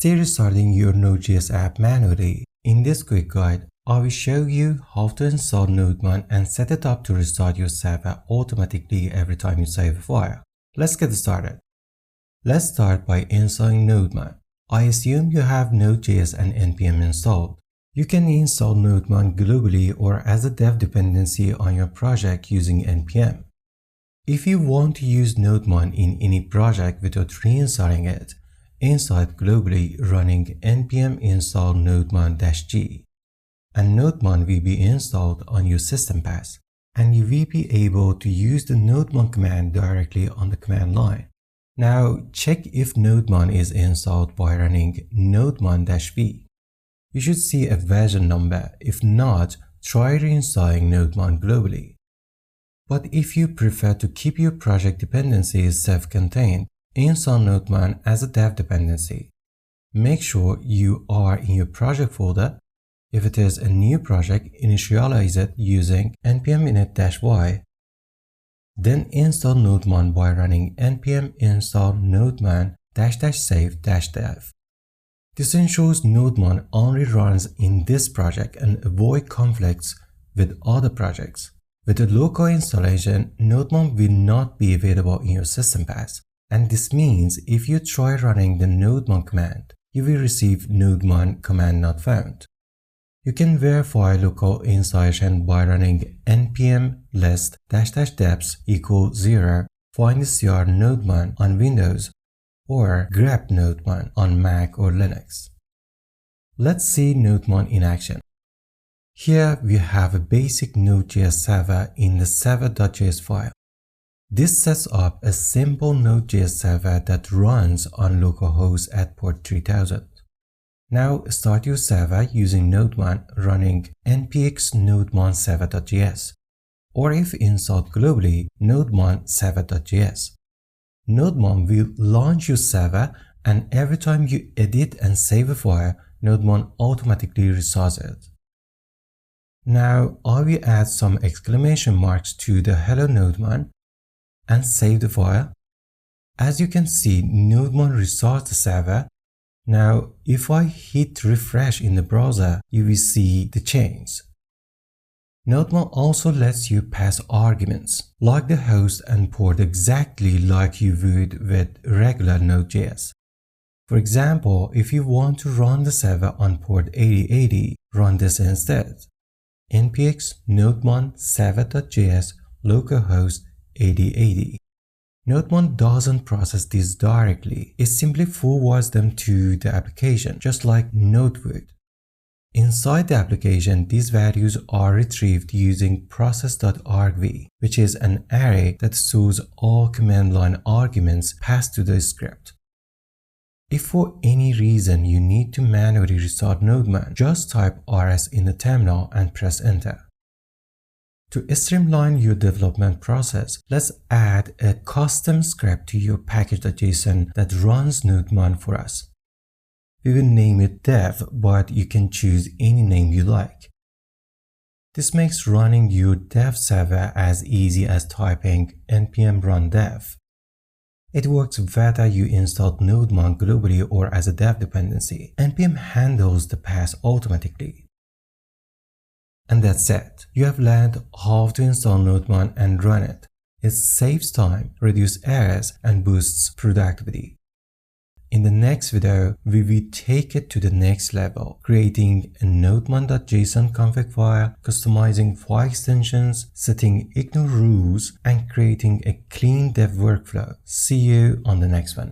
Stay restarting your Node.js app manually. In this quick guide, I will show you how to install Nodemon and set it up to restart your server automatically every time you save a file. Let's get started. Let's start by installing Nodemon. I assume you have Node.js and npm installed. You can install Nodemon globally or as a dev dependency on your project using npm. If you want to use Nodemon in any project without reinstalling it, install it globally running npm install nodemon-g. And Nodemon will be installed on your system path, and you will be able to use the Nodemon command directly on the command line. Now check if Nodemon is installed by running nodemon-v. You should see a version number. If not, try reinstalling Nodemon globally. But if you prefer to keep your project dependencies self-contained, install Nodemon as a dev dependency. Make sure you are in your project folder. If it is a new project, initialize it using npm init-y. Then install Nodemon by running npm install nodemon-save-dev. This ensures Nodemon only runs in this project and avoid conflicts with other projects. With a local installation, Nodemon will not be available in your system path, and this means if you try running the Nodemon command, you will receive Nodemon command not found. You can verify local installation by running npm list --deps equals 0, find the cr Nodemon on Windows, or grep Nodemon on Mac or Linux. Let's see Nodemon in action. Here we have a basic Node.js server in the server.js file. This sets up a simple Node.js server that runs on localhost at port 3000. Now start your server using Nodemon running npx nodemon server.js, or if installed globally, nodemon server.js. Nodemon will launch your server, and every time you edit and save a file, Nodemon automatically restarts it. Now I will add some exclamation marks to the hello Nodemon and save the file. As you can see, Nodemon restarts the server. Now if I hit refresh in the browser, you will see the change. Nodemon also lets you pass arguments like the host and port exactly like you would with regular Node.js. For example, if you want to run the server on port 8080, run this instead. npx nodemon server.js localhost 8080. Nodemon doesn't process these directly. It simply forwards them to the application, just like Node would. Inside the application, these values are retrieved using process.argv, which is an array that stores all command line arguments passed to the script. If for any reason you need to manually restart Nodemon, just type rs in the terminal and press enter. To streamline your development process, let's add a custom script to your package.json that runs Nodemon for us. We will name it dev, but you can choose any name you like. This makes running your dev server as easy as typing npm run dev. It works whether you install Nodemon globally or as a dev dependency. npm handles the path automatically. And that's it. You have learned how to install Nodemon and run it. It saves time, reduces errors, and boosts productivity. In the next video, we will take it to the next level, creating a nodemon.json config file, customizing file extensions, setting ignore rules, and creating a clean dev workflow. See you on the next one.